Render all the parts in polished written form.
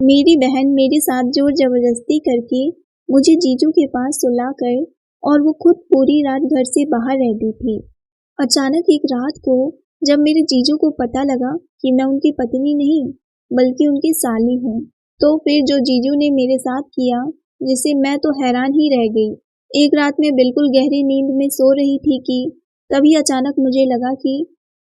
मेरी बहन मेरे साथ जोर जबरदस्ती करके मुझे जीजू के पास सुला कर और वो खुद पूरी रात घर से बाहर रहती थी। अचानक एक रात को जब मेरे जीजू को पता लगा कि मैं उनकी पत्नी नहीं बल्कि उनकी साली हूँ, तो फिर जो जीजू ने मेरे साथ किया, जिसे मैं तो हैरान ही रह गई। एक रात में बिल्कुल गहरी नींद में सो रही थी कि तभी अचानक मुझे लगा कि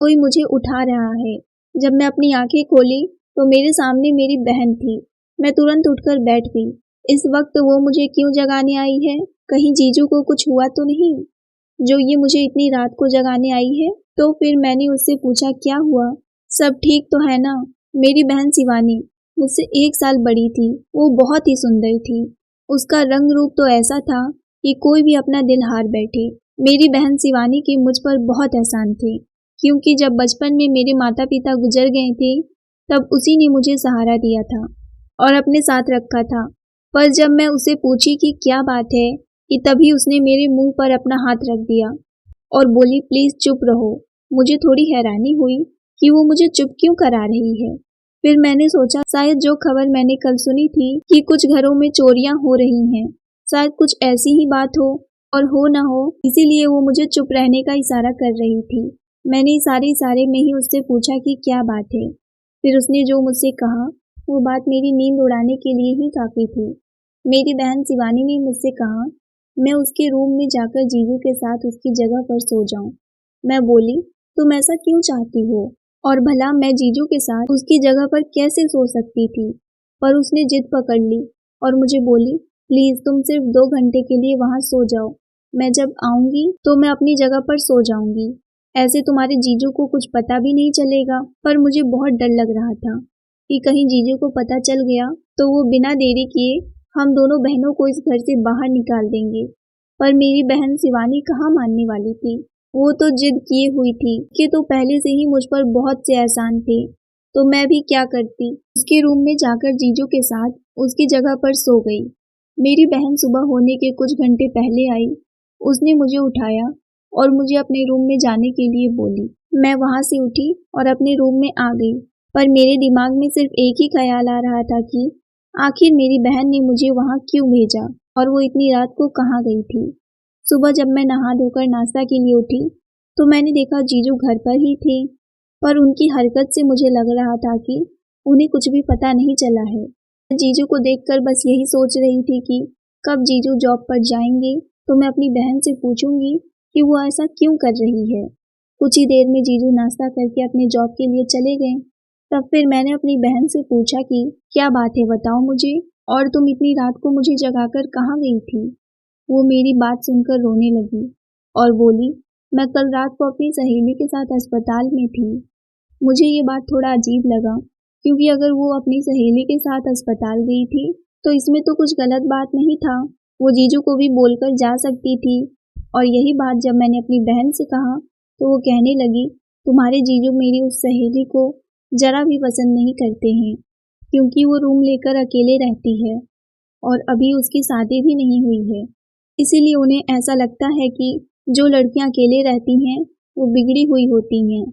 कोई मुझे उठा रहा है। जब मैं अपनी आंखें खोली तो मेरे सामने मेरी बहन थी। मैं तुरंत उठकर बैठ गई। इस वक्त वो मुझे क्यों जगाने आई है? कहीं जीजू को कुछ हुआ तो नहीं जो ये मुझे इतनी रात को जगाने आई है? तो फिर मैंने उससे पूछा, क्या हुआ, सब ठीक तो है ना? मेरी बहन शिवानी मुझसे 1 साल बड़ी थी। वो बहुत ही सुंदर थी। उसका रंग रूप तो ऐसा था कि कोई भी अपना दिल हार बैठे। मेरी बहन शिवानी के मुझ पर बहुत एहसान थे, क्योंकि जब बचपन में मेरे माता पिता गुजर गए थे तब उसी ने मुझे सहारा दिया था और अपने साथ रखा था। पर जब मैं उसे पूछी कि क्या बात है, कि तभी उसने मेरे मुंह पर अपना हाथ रख दिया और बोली, प्लीज चुप रहो। मुझे थोड़ी हैरानी हुई कि वो मुझे चुप क्यों करा रही है। फिर मैंने सोचा शायद जो खबर मैंने कल सुनी थी कि कुछ घरों में चोरियां हो रही हैं, शायद कुछ ऐसी ही बात हो, और हो ना हो इसीलिए वो मुझे चुप रहने का इशारा कर रही थी। मैंने इशारे में ही उससे पूछा कि क्या बात है। फिर उसने जो मुझसे कहा वो बात मेरी नींद उड़ाने के लिए ही काफी थी। मेरी बहन शिवानी ने मुझसे कहा मैं उसके रूम में जाकर जीजू के साथ उसकी जगह पर सो जाऊं। मैं बोली, तुम ऐसा क्यों चाहती हो, और भला मैं जीजू के साथ उसकी जगह पर कैसे सो सकती थी? पर उसने जिद पकड़ ली और मुझे बोली, प्लीज तुम सिर्फ 2 घंटे के लिए वहां सो जाओ। मैं जब आऊंगी तो मैं अपनी जगह पर सो जाऊंगी। ऐसे तुम्हारे जीजू को कुछ पता भी नहीं चलेगा। पर मुझे बहुत डर लग रहा था कि कहीं जीजू को पता चल गया तो वो बिना देरी किए हम दोनों बहनों को इस घर से बाहर निकाल देंगे। पर मेरी बहन शिवानी कहाँ मानने वाली थी। वो तो जिद किए हुई थी कि तो पहले से ही मुझ पर बहुत से एहसान थे, तो मैं भी क्या करती। उसके रूम में जाकर जीजू के साथ उसकी जगह पर सो गई। मेरी बहन सुबह होने के कुछ घंटे पहले आई। उसने मुझे उठाया और मुझे अपने रूम में जाने के लिए बोली। मैं वहां से उठी और अपने रूम में आ गई। पर मेरे दिमाग में सिर्फ एक ही ख्याल आ रहा था कि आखिर मेरी बहन ने मुझे वहां क्यों भेजा और वो इतनी रात को कहाँ गई थी। सुबह जब मैं नहा धोकर नाश्ता के लिए उठी तो मैंने देखा जीजू घर पर ही थे, पर उनकी हरकत से मुझे लग रहा था कि उन्हें कुछ भी पता नहीं चला है। जीजू को देखकर बस यही सोच रही थी कि कब जीजू जॉब पर जाएंगे तो मैं अपनी बहन से पूछूंगी कि वो ऐसा क्यों कर रही है। कुछ ही देर में जीजू नाश्ता करके अपने जॉब के लिए चले गए। तब फिर मैंने अपनी बहन से पूछा कि क्या बात है, बताओ मुझे, और तुम इतनी रात को मुझे जगाकर कहाँ गई थी। वो मेरी बात सुनकर रोने लगी और बोली, मैं कल रात को अपनी सहेली के साथ अस्पताल में थी। मुझे ये बात थोड़ा अजीब लगा, क्योंकि अगर वो अपनी सहेली के साथ अस्पताल गई थी तो इसमें तो कुछ गलत बात नहीं था। वो जीजू को भी बोलकर जा सकती थी। और यही बात जब मैंने अपनी बहन से कहा तो वो कहने लगी, तुम्हारे जीजू मेरी उस सहेली को जरा भी पसंद नहीं करते हैं, क्योंकि वो रूम लेकर अकेले रहती है और अभी उसकी शादी भी नहीं हुई है। इसीलिए उन्हें ऐसा लगता है कि जो लड़कियां अकेले रहती हैं वो बिगड़ी हुई होती हैं,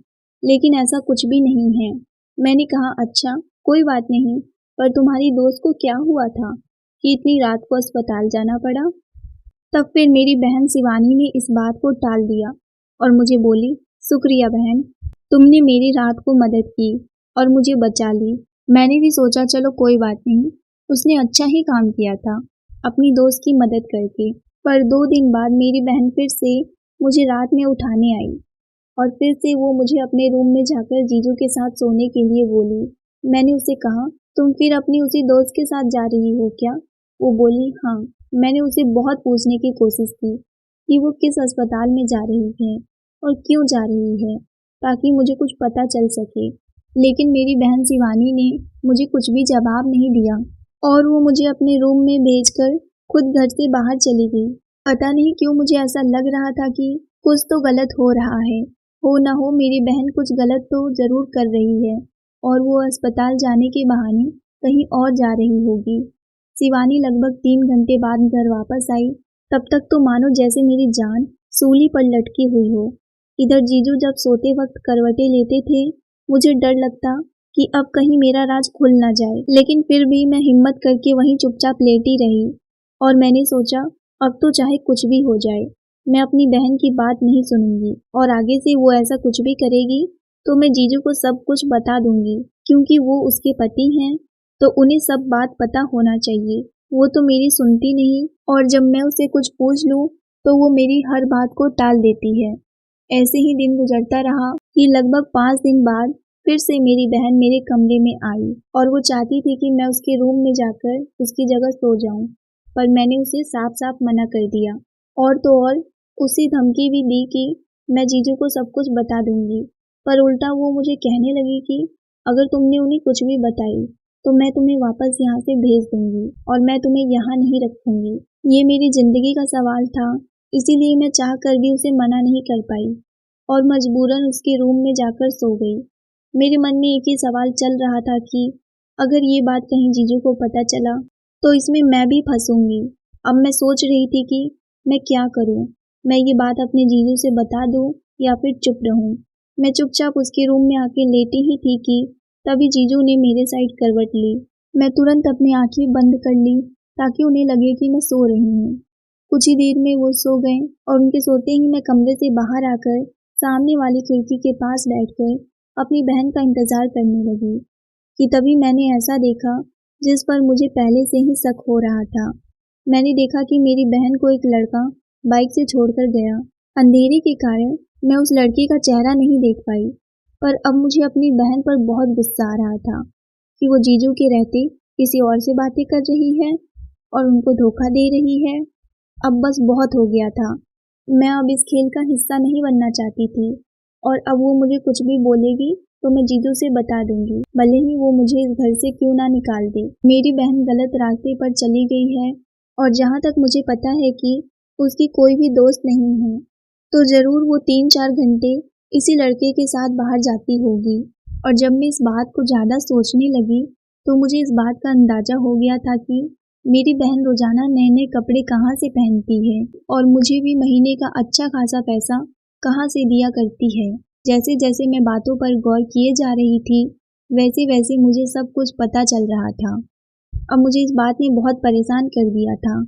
लेकिन ऐसा कुछ भी नहीं है। मैंने कहा, अच्छा कोई बात नहीं, पर तुम्हारी दोस्त को क्या हुआ था कि इतनी रात को अस्पताल जाना पड़ा। तब फिर मेरी बहन शिवानी ने इस बात को टाल दिया और मुझे बोली, शुक्रिया बहन, तुमने मेरी रात को मदद की और मुझे बचा ली। मैंने भी सोचा चलो कोई बात नहीं, उसने अच्छा ही काम किया था अपनी दोस्त की मदद करके। पर 2 दिन बाद मेरी बहन फिर से मुझे रात में उठाने आई और फिर से वो मुझे अपने रूम में जाकर जीजू के साथ सोने के लिए बोली। मैंने उसे कहा, तुम फिर अपनी उसी दोस्त के साथ जा रही हो क्या? वो बोली, हाँ। मैंने उसे बहुत पूछने की कोशिश की कि वो किस अस्पताल में जा रही है और क्यों जा रही है, ताकि मुझे कुछ पता चल सके, लेकिन मेरी बहन शिवानी ने मुझे कुछ भी जवाब नहीं दिया और वो मुझे अपने रूम में भेजकर खुद घर से बाहर चली गई। पता नहीं क्यों मुझे ऐसा लग रहा था कि कुछ तो गलत हो रहा है। हो ना हो मेरी बहन कुछ गलत तो जरूर कर रही है और वो अस्पताल जाने के बहाने कहीं और जा रही होगी। शिवानी लगभग 3 घंटे बाद घर वापस आई। तब तक तो मानो जैसे मेरी जान सूली पर लटकी हुई हो। इधर जीजू जब सोते वक्त करवटें लेते थे मुझे डर लगता कि अब कहीं मेरा राज खुल ना जाए, लेकिन फिर भी मैं हिम्मत करके वहीं चुपचाप लेटी रही और मैंने सोचा अब तो चाहे कुछ भी हो जाए, मैं अपनी बहन की बात नहीं सुनूंगी और आगे से वो ऐसा कुछ भी करेगी तो मैं जीजू को सब कुछ बता दूंगी, क्योंकि वो उसके पति हैं तो उन्हें सब बात पता होना चाहिए। वो तो मेरी सुनती नहीं और जब मैं उसे कुछ पूछ लूं तो वो मेरी हर बात को टाल देती है। ऐसे ही दिन गुजरता रहा कि लगभग 5 दिन बाद फिर से मेरी बहन मेरे कमरे में आई और वो चाहती थी कि मैं उसके रूम में जाकर उसकी जगह सो जाऊं, पर मैंने उसे साफ साफ मना कर दिया। और तो और उसी धमकी भी दी कि मैं जीजू को सब कुछ बता दूंगी, पर उल्टा वो मुझे कहने लगी कि अगर तुमने उन्हें कुछ भी बताई तो मैं तुम्हें वापस यहाँ से भेज दूंगी और मैं तुम्हें यहाँ नहीं रखूंगी। ये मेरी जिंदगी का सवाल था, इसीलिए मैं चाह कर भी उसे मना नहीं कर पाई और मजबूरन उसके रूम में जाकर सो गई। मेरे मन में एक ही सवाल चल रहा था कि अगर ये बात कहीं जीजू को पता चला तो इसमें मैं भी फंसूंगी। अब मैं सोच रही थी कि मैं क्या करूं, मैं ये बात अपने जीजू से बता दूं या फिर चुप रहूं। मैं चुपचाप उसके रूम में आके लेटी ही थी कि तभी जीजू ने मेरे साइड करवट ली। मैं तुरंत अपनी आंखें बंद कर ली ताकि उन्हें लगे कि मैं सो रही हूँ। कुछ ही देर में वो सो गए और उनके सोते ही मैं कमरे से बाहर आकर सामने वाली खिड़की के पास बैठकर अपनी बहन का इंतजार करने लगी कि तभी मैंने ऐसा देखा जिस पर मुझे पहले से ही शक हो रहा था। मैंने देखा कि मेरी बहन को एक लड़का बाइक से छोड़कर गया। अंधेरे के कारण मैं उस लड़के का चेहरा नहीं देख पाई, पर अब मुझे अपनी बहन पर बहुत गुस्सा आ रहा था कि वो जीजू के रहते किसी और से बातें कर रही है और उनको धोखा दे रही है। अब बस बहुत हो गया था। मैं अब इस खेल का हिस्सा नहीं बनना चाहती थी और अब वो मुझे कुछ भी बोलेगी तो मैं जीजू से बता दूंगी, भले ही वो मुझे इस घर से क्यों ना निकाल दे। मेरी बहन गलत रास्ते पर चली गई है और जहाँ तक मुझे पता है कि उसकी कोई भी दोस्त नहीं है, तो जरूर वो 3-4 घंटे इसी लड़के के साथ बाहर जाती होगी। और जब मैं इस बात को ज़्यादा सोचने लगी तो मुझे इस बात का अंदाजा हो गया था कि मेरी बहन रोजाना नए नए कपड़े कहाँ से पहनती है और मुझे भी महीने का अच्छा खासा पैसा कहाँ से दिया करती है। जैसे जैसे मैं बातों पर गौर किए जा रही थी वैसे वैसे मुझे सब कुछ पता चल रहा था। अब मुझे इस बात ने बहुत परेशान कर दिया था।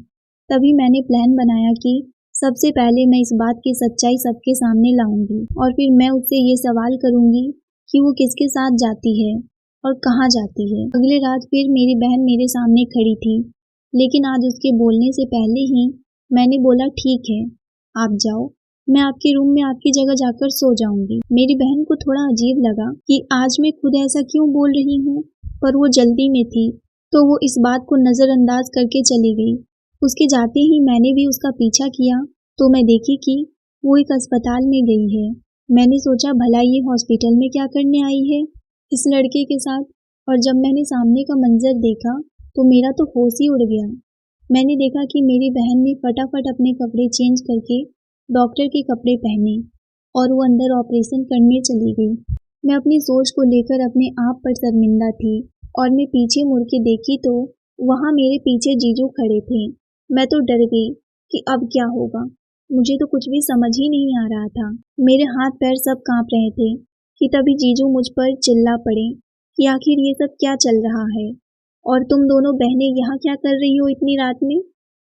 तभी मैंने प्लान बनाया कि सबसे पहले मैं इस बात की सच्चाई सबके सामने लाऊंगी और फिर मैं उससे ये सवाल करूंगी कि वो किसके साथ जाती है और कहाँ जाती है। अगले रात फिर मेरी बहन मेरे सामने खड़ी थी, लेकिन आज उसके बोलने से पहले ही मैंने बोला ठीक है आप जाओ, मैं आपके रूम में आपकी जगह जाकर सो जाऊंगी। मेरी बहन को थोड़ा अजीब लगा कि आज मैं खुद ऐसा क्यों बोल रही हूँ, पर वो जल्दी में थी तो वो इस बात को नज़रअंदाज करके चली गई। उसके जाते ही मैंने भी उसका पीछा किया तो मैं देखी कि वो एक अस्पताल में गई है। मैंने सोचा भला ये हॉस्पिटल में क्या करने आई है इस लड़के के साथ, और जब मैंने सामने का मंजर देखा तो मेरा तो होश ही उड़ गया। मैंने देखा कि मेरी बहन ने फटाफट अपने कपड़े चेंज करके डॉक्टर के कपड़े पहने और वो अंदर ऑपरेशन करने चली गई। मैं अपनी सोच को लेकर अपने आप पर शर्मिंदा थी और मैं पीछे मुड़ के देखी तो वहाँ मेरे पीछे जीजू खड़े थे। मैं तो डर गई कि अब क्या होगा, मुझे तो कुछ भी समझ ही नहीं आ रहा था। मेरे हाथ पैर सब कांप रहे थे कि तभी जीजू मुझ पर चिल्ला पड़े कि आखिर ये सब क्या चल रहा है और तुम दोनों बहनें यहाँ क्या कर रही हो इतनी रात में।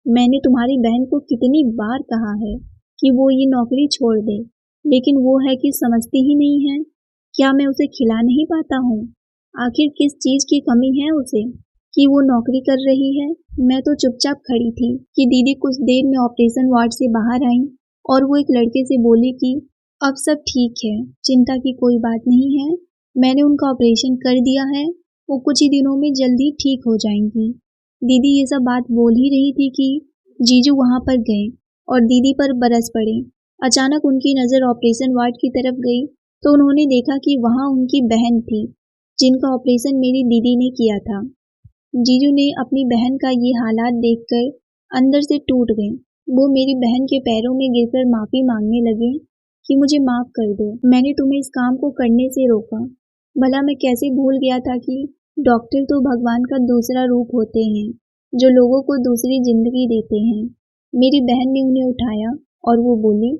मैंने तुम्हारी बहन को कितनी बार कहा है कि वो ये नौकरी छोड़ दे, लेकिन वो है कि समझती ही नहीं है। क्या मैं उसे खिला नहीं पाता हूँ? आखिर किस चीज़ की कमी है उसे कि वो नौकरी कर रही है। मैं तो चुपचाप खड़ी थी कि दीदी कुछ देर में ऑपरेशन वार्ड से बाहर आई और वो एक लड़के से बोली कि अब सब ठीक है, चिंता की कोई बात नहीं है, मैंने उनका ऑपरेशन कर दिया है, वो कुछ ही दिनों में जल्दी ठीक हो जाएंगी। दीदी ये सब बात बोल ही रही थी कि जीजू वहाँ पर गए और दीदी पर बरस पड़े। अचानक उनकी नज़र ऑपरेशन वार्ड की तरफ गई तो उन्होंने देखा कि वहाँ उनकी बहन थी जिनका ऑपरेशन मेरी दीदी ने किया था। जीजू ने अपनी बहन का ये हालात देखकर अंदर से टूट गए। वो मेरी बहन के पैरों में गिरकर माफ़ी मांगने लगे कि मुझे माफ़ कर दो, मैंने तुम्हें इस काम को करने से रोका। भला मैं कैसे भूल गया था कि डॉक्टर तो भगवान का दूसरा रूप होते हैं जो लोगों को दूसरी जिंदगी देते हैं। मेरी बहन ने उन्हें उठाया और वो बोली,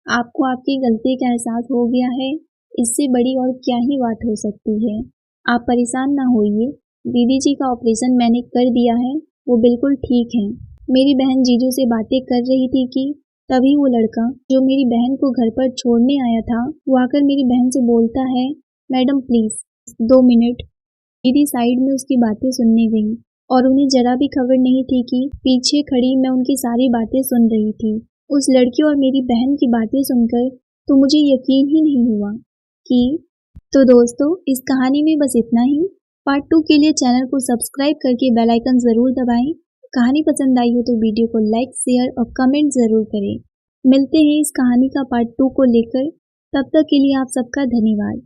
आपको आपकी गलती का एहसास हो गया है, इससे बड़ी और क्या ही बात हो सकती है। आप परेशान ना होइए, दीदी जी का ऑपरेशन मैंने कर दिया है, वो बिल्कुल ठीक हैं। मेरी बहन जीजू से बातें कर रही थी कि तभी वो लड़का जो मेरी बहन को घर पर छोड़ने आया था वो आकर मेरी बहन से बोलता है, मैडम प्लीज 2 मिनट। दीदी साइड में उसकी बातें सुनने गई और उन्हें जरा भी खबर नहीं थी कि पीछे खड़ी मैं उनकी सारी बातें सुन रही थी। उस लड़की और मेरी बहन की बातें सुनकर तो मुझे यकीन ही नहीं हुआ कि तो दोस्तों इस कहानी में बस इतना ही। पार्ट 2 के लिए चैनल को सब्सक्राइब करके बेल आइकन जरूर दबाएं। कहानी पसंद आई हो तो वीडियो को लाइक शेयर और कमेंट जरूर करें। मिलते हैं इस कहानी का पार्ट 2 को लेकर, तब तक के लिए आप सबका धन्यवाद।